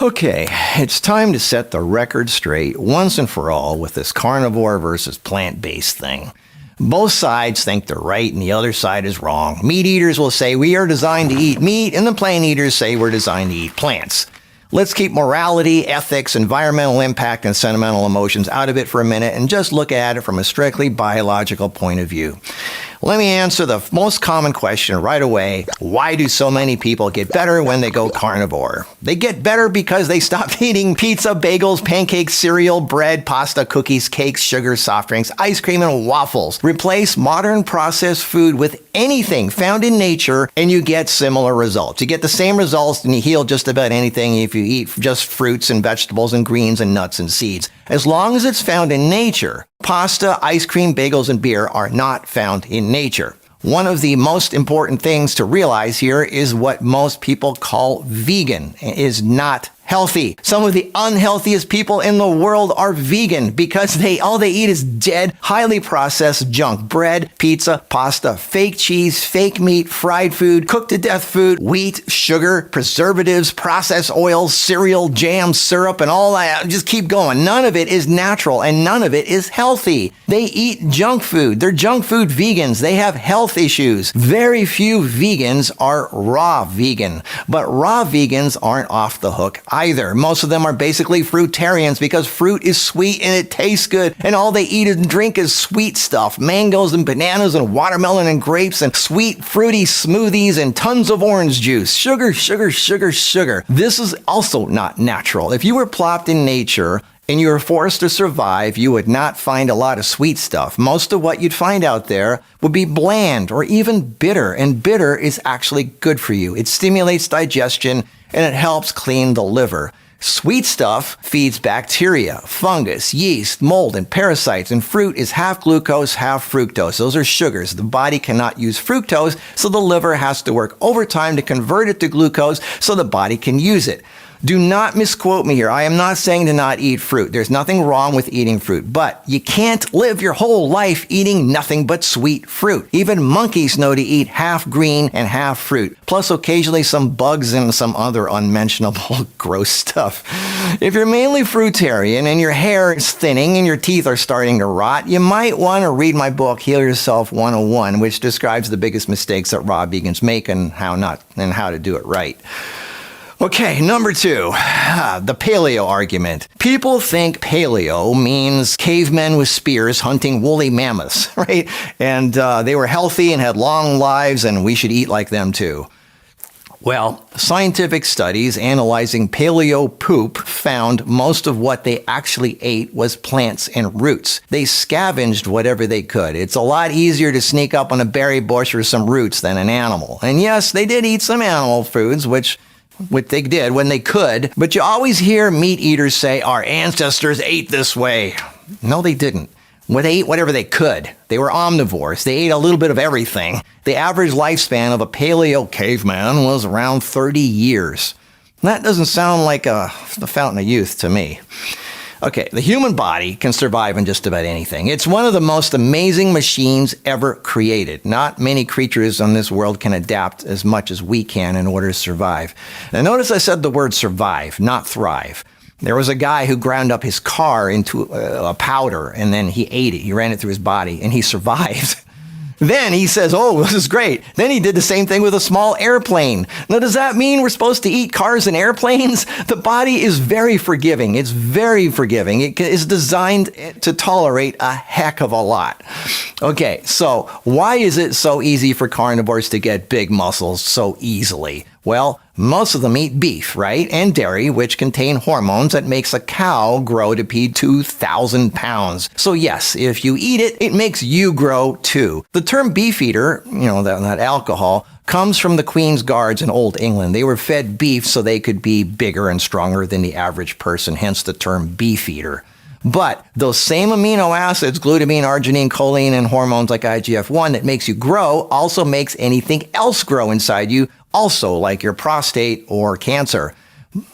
Okay, it's time to set the record straight once and for all with this carnivore versus plant-based thing. Both sides think they're right and the other side is wrong. Meat eaters will say we are designed to eat meat, and the plant eaters say we're designed to eat plants. Let's keep morality, ethics, environmental impact, and sentimental emotions out of it for a minute and just look at it from a strictly biological point of view. Let me answer the most common question right away. Why do so many people get better when they go carnivore? They get better because they stop eating pizza, bagels, pancakes, cereal, bread, pasta, cookies, cakes, sugar, soft drinks, ice cream, and waffles. Replace modern processed food with anything found in nature and you get similar results. You get the same results and you heal just about anything if you eat just fruits and vegetables and greens and nuts and seeds. As long as it's found in nature. Pasta, ice cream, bagels, and beer are not found in nature. One of the most important things to realize here is what most people call vegan is not healthy. Some of the unhealthiest people in the world are vegan because all they eat is dead, highly processed junk. Bread, pizza, pasta, fake cheese, fake meat, fried food, cooked to death food, wheat, sugar, preservatives, processed oils, cereal, jam, syrup, and all that. Just keep going. None of it is natural and none of it is healthy. They eat junk food. They're junk food vegans. They have health issues. Very few vegans are raw vegan, but raw vegans aren't off the hook either. Most of them are basically fruitarians because fruit is sweet and it tastes good, and all they eat and drink is sweet stuff. Mangoes and bananas and watermelon and grapes and sweet fruity smoothies and tons of orange juice. Sugar, sugar, sugar, sugar. This is also not natural. If you were plopped in nature and you were forced to survive, you would not find a lot of sweet stuff. Most of what you'd find out there would be bland or even bitter, and bitter is actually good for you. It stimulates digestion and it helps clean the liver. Sweet stuff feeds bacteria, fungus, yeast, mold, and parasites, and fruit is half glucose, half fructose. Those are sugars. The body cannot use fructose, so the liver has to work overtime to convert it to glucose so the body can use it. Do not misquote me here. I am not saying to not eat fruit. There's nothing wrong with eating fruit, but you can't live your whole life eating nothing but sweet fruit. Even monkeys know to eat half green and half fruit, plus occasionally some bugs and some other unmentionable gross stuff. If you're mainly fruitarian and your hair is thinning and your teeth are starting to rot, you might want to read my book, Heal Yourself 101, which describes the biggest mistakes that raw vegans make and how to do it right. Okay, number 2, the paleo argument. People think paleo means cavemen with spears hunting woolly mammoths, right? And they were healthy and had long lives and we should eat like them too. Well, scientific studies analyzing paleo poop found most of what they actually ate was plants and roots. They scavenged whatever they could. It's a lot easier to sneak up on a berry bush or some roots than an animal. And yes, they did eat some animal foods, which they did when they could, but you always hear meat eaters say, our ancestors ate this way. No, they didn't. Well, they ate whatever they could. They were omnivores. They ate a little bit of everything. The average lifespan of a paleo caveman was around 30 years. That doesn't sound like the fountain of youth to me. Okay, the human body can survive on just about anything. It's one of the most amazing machines ever created. Not many creatures on this world can adapt as much as we can in order to survive. Now notice I said the word survive, not thrive. There was a guy who ground up his car into a powder and then he ate it. He ran it through his body and he survived. Then he says, oh, this is great. Then he did the same thing with a small airplane. Now, does that mean we're supposed to eat cars and airplanes? The body is very forgiving. It's very forgiving. It is designed to tolerate a heck of a lot. Okay, so why is it so easy for carnivores to get big muscles so easily? Well, most of them eat beef, right? And dairy, which contain hormones that makes a cow grow to be 2,000 pounds. So yes, if you eat it, it makes you grow too. The term beef eater, that alcohol, comes from the Queen's Guards in Old England. They were fed beef so they could be bigger and stronger than the average person, hence the term beef eater. But those same amino acids, glutamine, arginine, choline, and hormones like IGF-1 that makes you grow also makes anything else grow inside you, also like your prostate or cancer.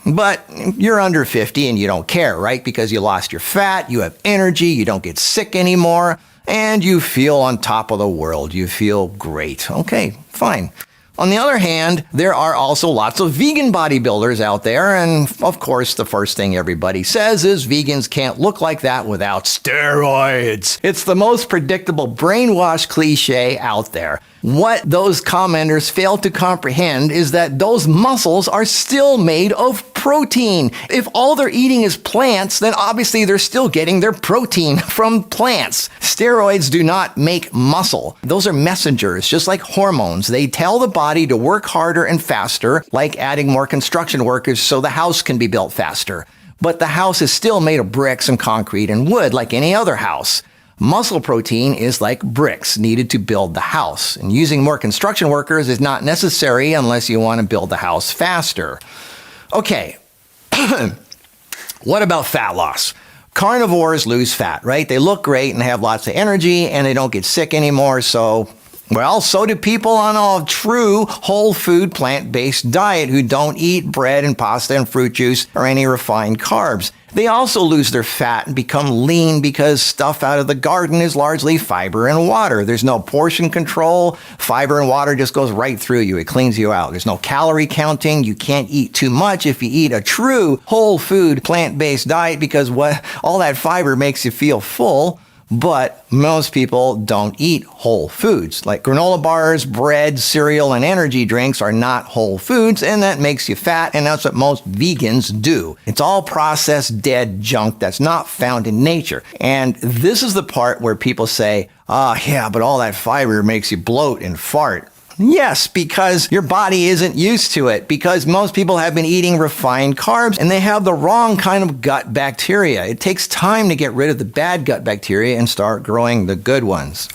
But you're under 50 and you don't care, right? Because you lost your fat, you have energy, you don't get sick anymore, and you feel on top of the world. You feel great. Okay, fine. On the other hand, there are also lots of vegan bodybuilders out there, and of course the first thing everybody says is vegans can't look like that without steroids. It's the most predictable brainwash cliche out there. What those commenters fail to comprehend is that those muscles are still made of protein. If all they're eating is plants, then obviously they're still getting their protein from plants. Steroids do not make muscle. Those are messengers, just like hormones. They tell the body to work harder and faster, like adding more construction workers so the house can be built faster. But the house is still made of bricks and concrete and wood like any other house. Muscle protein is like bricks needed to build the house, and using more construction workers is not necessary unless you want to build the house faster. Okay, what about fat loss? Carnivores lose fat, right? They look great and have lots of energy and they don't get sick anymore, so do people on a true whole food plant-based diet who don't eat bread and pasta and fruit juice or any refined carbs. They also lose their fat and become lean because stuff out of the garden is largely fiber and water. There's no portion control. Fiber and water just goes right through you. It cleans you out. There's no calorie counting. You can't eat too much if you eat a true whole food plant-based diet because all that fiber makes you feel full. But most people don't eat whole foods. Like granola bars, bread, cereal, and energy drinks are not whole foods, and that makes you fat, and that's what most vegans do. It's all processed, dead junk that's not found in nature. And this is the part where people say, yeah, but all that fiber makes you bloat and fart. Yes, because your body isn't used to it, because most people have been eating refined carbs and they have the wrong kind of gut bacteria. It takes time to get rid of the bad gut bacteria and start growing the good ones.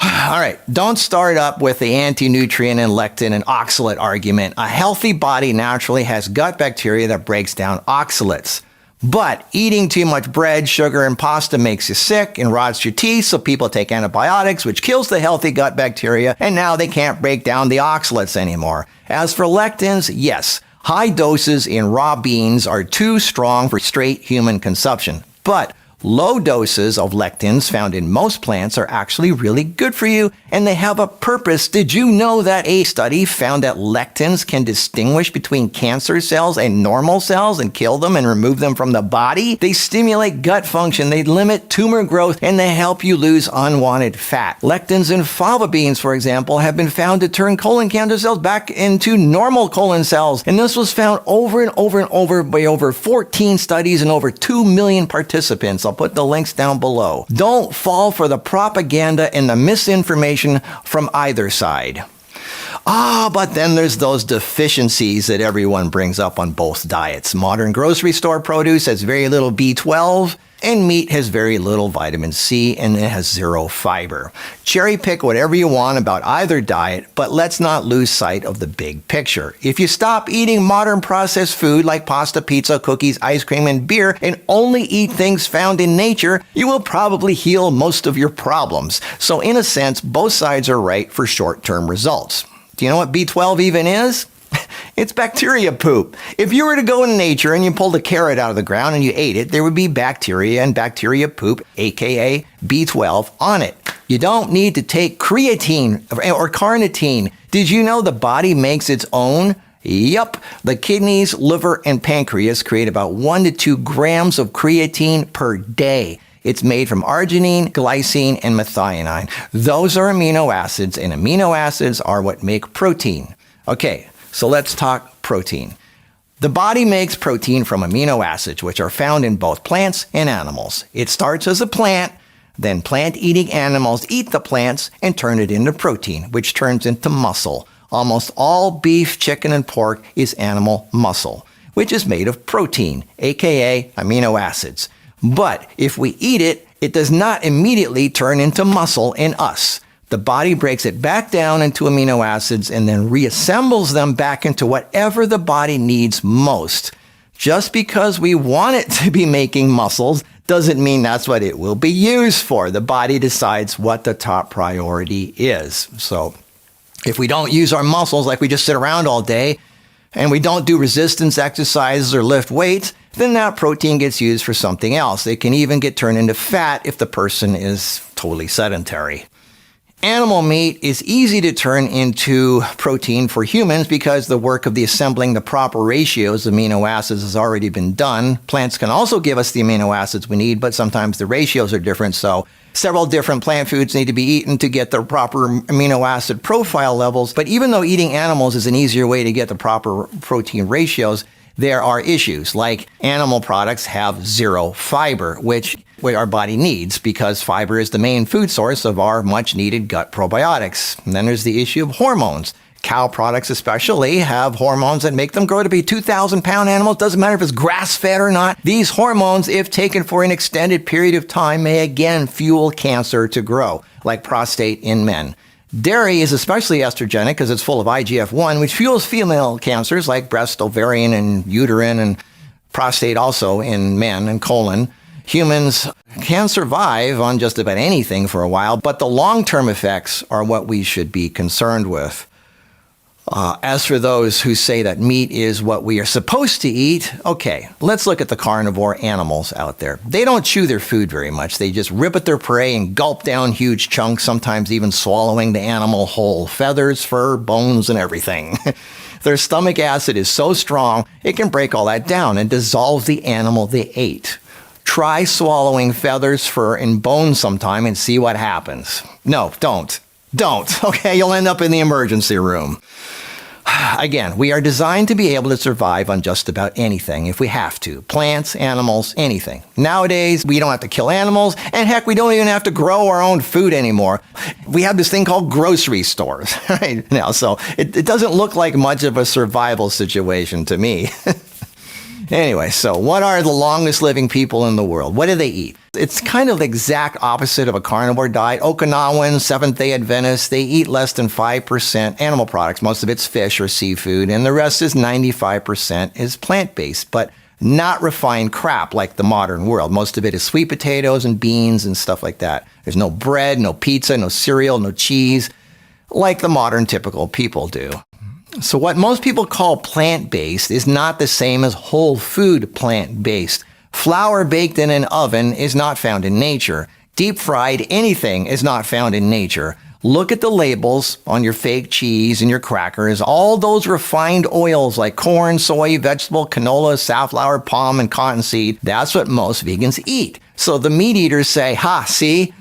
All right, don't start up with the anti-nutrient and lectin and oxalate argument. A healthy body naturally has gut bacteria that breaks down oxalates. But eating too much bread, sugar, and pasta makes you sick and rots your teeth, so people take antibiotics, which kills the healthy gut bacteria, and now they can't break down the oxalates anymore. As for lectins, yes, high doses in raw beans are too strong for straight human consumption. But low doses of lectins found in most plants are actually really good for you, and they have a purpose. Did you know that a study found that lectins can distinguish between cancer cells and normal cells and kill them and remove them from the body? They stimulate gut function, they limit tumor growth, and they help you lose unwanted fat. Lectins in fava beans, for example, have been found to turn colon cancer cells back into normal colon cells, and this was found over and over and over by over 14 studies and over 2 million participants. I'll put the links down below. Don't fall for the propaganda and the misinformation from either side. But then there's those deficiencies that everyone brings up on both diets. Modern grocery store produce has very little B12, and meat has very little vitamin C, and it has zero fiber. Cherry pick whatever you want about either diet, but let's not lose sight of the big picture. If you stop eating modern processed food like pasta, pizza, cookies, ice cream, and beer, and only eat things found in nature, you will probably heal most of your problems. So in a sense, both sides are right for short-term results. Do you know what B12 even is? It's bacteria poop. If you were to go in nature and you pulled a carrot out of the ground and you ate it, there would be bacteria and bacteria poop, aka B12, on it. You don't need to take creatine or carnitine. Did you know the body makes its own? Yup. The kidneys, liver, and pancreas create about 1 to 2 grams of creatine per day. It's made from arginine, glycine, and methionine. Those are amino acids, and amino acids are what make protein. Okay, so let's talk protein. The body makes protein from amino acids, which are found in both plants and animals. It starts as a plant, then plant-eating animals eat the plants and turn it into protein, which turns into muscle. Almost all beef, chicken, and pork is animal muscle, which is made of protein, aka amino acids. But if we eat it, it does not immediately turn into muscle in us. The body breaks it back down into amino acids and then reassembles them back into whatever the body needs most. Just because we want it to be making muscles doesn't mean that's what it will be used for. The body decides what the top priority is. So if we don't use our muscles, like we just sit around all day, and we don't do resistance exercises or lift weights, then that protein gets used for something else. It can even get turned into fat if the person is totally sedentary. Animal meat is easy to turn into protein for humans because the work of the assembling the proper ratios of amino acids has already been done. Plants can also give us the amino acids we need, but sometimes the ratios are different, so several different plant foods need to be eaten to get the proper amino acid profile levels. But even though eating animals is an easier way to get the proper protein ratios, there are issues, like animal products have zero fiber, which our body needs because fiber is the main food source of our much needed gut probiotics. And then there's the issue of hormones. Cow products especially have hormones that make them grow to be 2,000-pound animals. Doesn't matter if it's grass-fed or not. These hormones, if taken for an extended period of time, may again fuel cancer to grow, like prostate in men. Dairy is especially estrogenic because it's full of IGF-1, which fuels female cancers like breast, ovarian, and uterine, and prostate also in men, and colon. Humans can survive on just about anything for a while, but the long-term effects are what we should be concerned with. As for those who say that meat is what we are supposed to eat, okay, let's look at the carnivore animals out there. They don't chew their food very much. They just rip at their prey and gulp down huge chunks, sometimes even swallowing the animal whole, feathers, fur, bones, and everything. Their stomach acid is so strong, it can break all that down and dissolve the animal they ate. Try swallowing feathers, fur, and bones sometime and see what happens. No, don't. Don't. Okay, you'll end up in the emergency room. Again, we are designed to be able to survive on just about anything if we have to. Plants, animals, anything. Nowadays, we don't have to kill animals, and heck, we don't even have to grow our own food anymore. We have this thing called grocery stores right now, so it doesn't look like much of a survival situation to me. Anyway, so what are the longest living people in the world? What do they eat? It's kind of the exact opposite of a carnivore diet. Okinawans, Seventh-day Adventists, they eat less than 5% animal products. Most of it's fish or seafood, and the rest is 95% is plant-based, but not refined crap like the modern world. Most of it is sweet potatoes and beans and stuff like that. There's no bread, no pizza, no cereal, no cheese, like the modern typical people do. So what most people call plant-based is not the same as whole food plant-based. Flour baked in an oven is not found in nature. Deep-fried anything is not found in nature. Look at the labels on your fake cheese and your crackers. All those refined oils like corn, soy, vegetable, canola, safflower, palm, and cottonseed, that's what most vegans eat. So the meat eaters say, ha, see?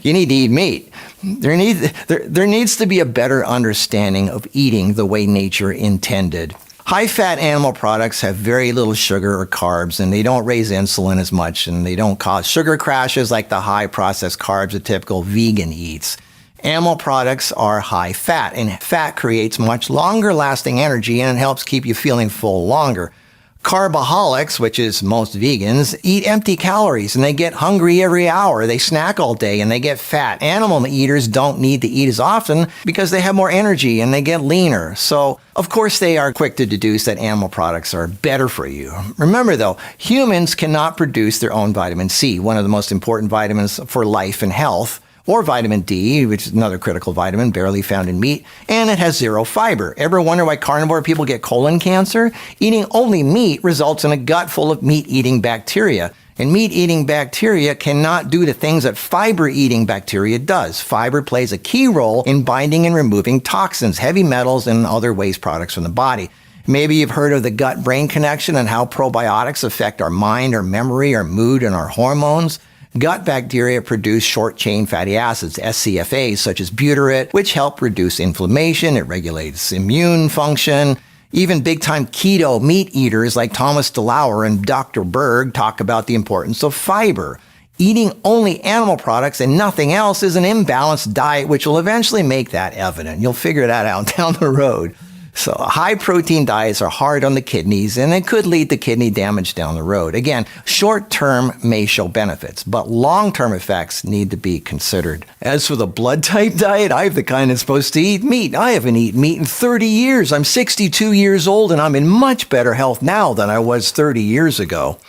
You need to eat meat. There needs to be a better understanding of eating the way nature intended. High-fat animal products have very little sugar or carbs, and they don't raise insulin as much, and they don't cause sugar crashes like the high-processed carbs a typical vegan eats. Animal products are high-fat, and fat creates much longer-lasting energy, and it helps keep you feeling full longer. Carboholics, which is most vegans, eat empty calories and they get hungry every hour. They snack all day and they get fat. Animal eaters don't need to eat as often because they have more energy and they get leaner. So, of course, they are quick to deduce that animal products are better for you. Remember, though, humans cannot produce their own vitamin C, one of the most important vitamins for life and health, or vitamin D, which is another critical vitamin barely found in meat, and it has zero fiber. Ever wonder why carnivore people get colon cancer? Eating only meat results in a gut full of meat-eating bacteria. And meat-eating bacteria cannot do the things that fiber-eating bacteria does. Fiber plays a key role in binding and removing toxins, heavy metals, and other waste products from the body. Maybe you've heard of the gut-brain connection and how probiotics affect our mind, our memory, our mood, and our hormones. Gut bacteria produce short-chain fatty acids, SCFAs, such as butyrate, which help reduce inflammation. It regulates immune function. Even big-time keto meat eaters like Thomas DeLauer and Dr. Berg talk about the importance of fiber. Eating only animal products and nothing else is an imbalanced diet, which will eventually make that evident. You'll figure that out down the road. So high-protein diets are hard on the kidneys, and it could lead to kidney damage down the road. Again, short-term may show benefits, but long-term effects need to be considered. As for the blood-type diet, I'm the kind that's supposed to eat meat. I haven't eaten meat in 30 years. I'm 62 years old, and I'm in much better health now than I was 30 years ago.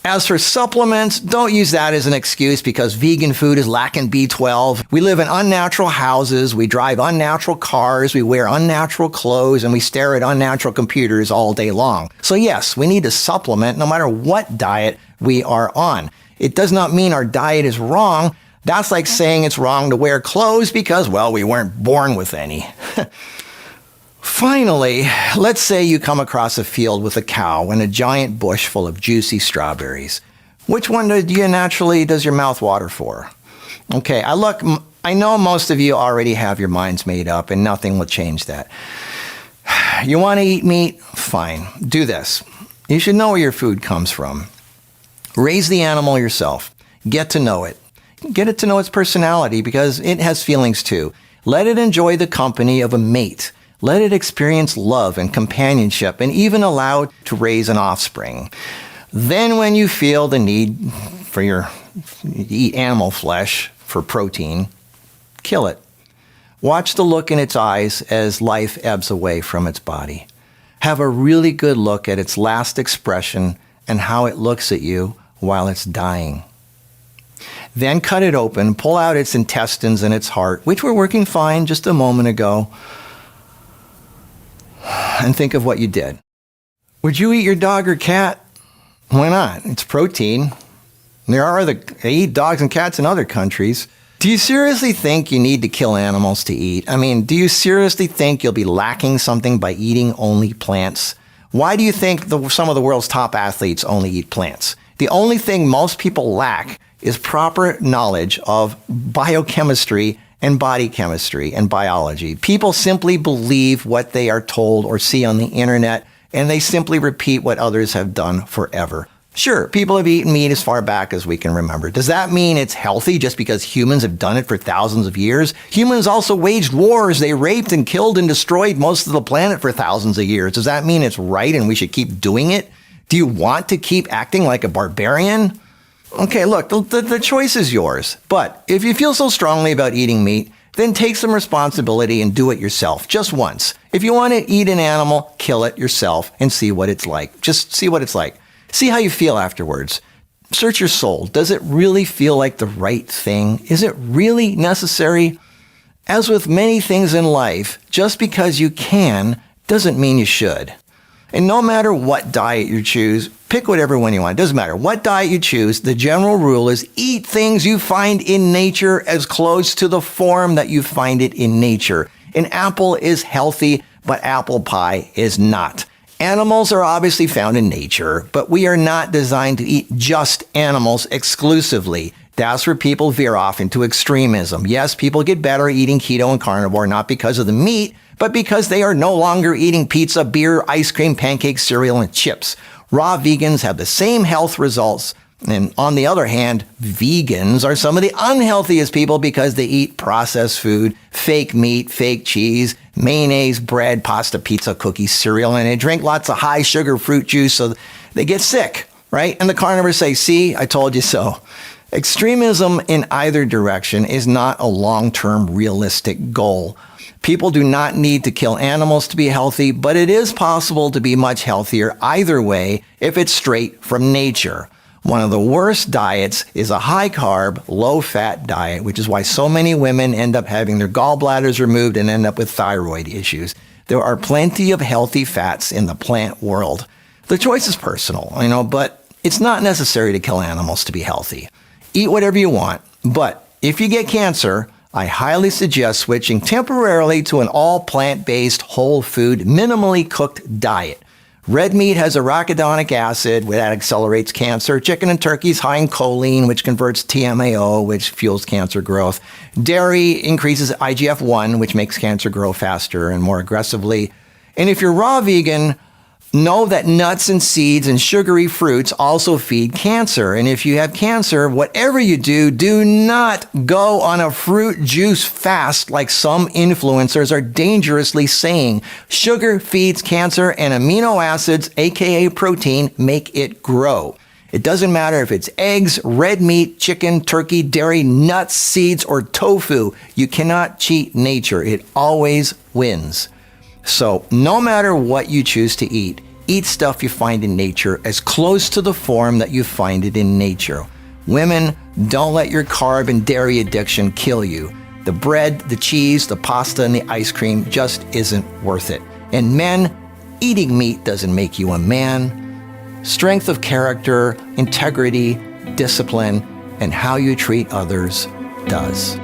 As for supplements, don't use that as an excuse because vegan food is lacking B12. We live in unnatural houses, we drive unnatural cars, we wear unnatural clothes, and we stare at unnatural computers all day long. So yes, we need to supplement no matter what diet we are on. It does not mean our diet is wrong. That's like saying it's wrong to wear clothes because, well, we weren't born with any. Finally, let's say you come across a field with a cow and a giant bush full of juicy strawberries. Which one does your mouth water for? Okay, I know most of you already have your minds made up and nothing will change that. You want to eat meat? Fine. Do this. You should know where your food comes from. Raise the animal yourself. Get to know it. Get it to know its personality because it has feelings too. Let it enjoy the company of a mate. Let it experience love and companionship and even allow it to raise an offspring. Then when you feel the need to eat animal flesh for protein, kill it. Watch the look in its eyes as life ebbs away from its body. Have a really good look at its last expression and how it looks at you while it's dying. Then cut it open, pull out its intestines and its heart, which were working fine just a moment ago, and think of what you did. Would you eat your dog or cat? Why not? It's protein. They eat dogs and cats in other countries. Do you seriously think you need to kill animals to eat? I mean, do you seriously think you'll be lacking something by eating only plants? Why do you think some of the world's top athletes only eat plants? The only thing most people lack is proper knowledge of biochemistry and body chemistry and biology. People simply believe what they are told or see on the internet, and they simply repeat what others have done forever. Sure, people have eaten meat as far back as we can remember. Does that mean it's healthy just because humans have done it for thousands of years? Humans also waged wars. They raped and killed and destroyed most of the planet for thousands of years. Does that mean it's right and we should keep doing it? Do you want to keep acting like a barbarian? Okay, look, the choice is yours. But if you feel so strongly about eating meat, then take some responsibility and do it yourself, just once. If you want to eat an animal, kill it yourself and see what it's like. Just see what it's like. See how you feel afterwards. Search your soul. Does it really feel like the right thing? Is it really necessary? As with many things in life, just because you can doesn't mean you should. And no matter what diet you choose, pick whatever one you want. It doesn't matter what diet you choose. The general rule is eat things you find in nature as close to the form that you find it in nature. An apple is healthy, but apple pie is not. Animals are obviously found in nature, but we are not designed to eat just animals exclusively. That's where people veer off into extremism. Yes, people get better eating keto and carnivore, not because of the meat, but because they are no longer eating pizza, beer, ice cream, pancakes, cereal, and chips. Raw vegans have the same health results. And on the other hand, vegans are some of the unhealthiest people because they eat processed food, fake meat, fake cheese, mayonnaise, bread, pasta, pizza, cookies, cereal, and they drink lots of high sugar fruit juice so they get sick, right? And the carnivores say, see, I told you so. Extremism in either direction is not a long-term realistic goal. People do not need to kill animals to be healthy, but it is possible to be much healthier either way if it's straight from nature. One of the worst diets is a high-carb, low-fat diet, which is why so many women end up having their gallbladders removed and end up with thyroid issues. There are plenty of healthy fats in the plant world. The choice is personal, but it's not necessary to kill animals to be healthy. Eat whatever you want, but if you get cancer, I highly suggest switching temporarily to an all-plant-based, whole food, minimally cooked diet. Red meat has arachidonic acid, that accelerates cancer. Chicken and turkey is high in choline, which converts TMAO, which fuels cancer growth. Dairy increases IGF-1, which makes cancer grow faster and more aggressively. And if you're raw vegan, know that nuts and seeds and sugary fruits also feed cancer. And if you have cancer, whatever you do, do not go on a fruit juice fast like some influencers are dangerously saying. Sugar feeds cancer and amino acids, aka protein, make it grow. It doesn't matter if it's eggs, red meat, chicken, turkey, dairy, nuts, seeds, or tofu. You cannot cheat nature. It always wins. So no matter what you choose to eat stuff you find in nature as close to the form that you find it in nature. Women, don't let your carb and dairy addiction kill you. The bread, the cheese, the pasta, and the ice cream just isn't worth it. And men, eating meat doesn't make you a man. Strength of character, integrity, discipline, and how you treat others does.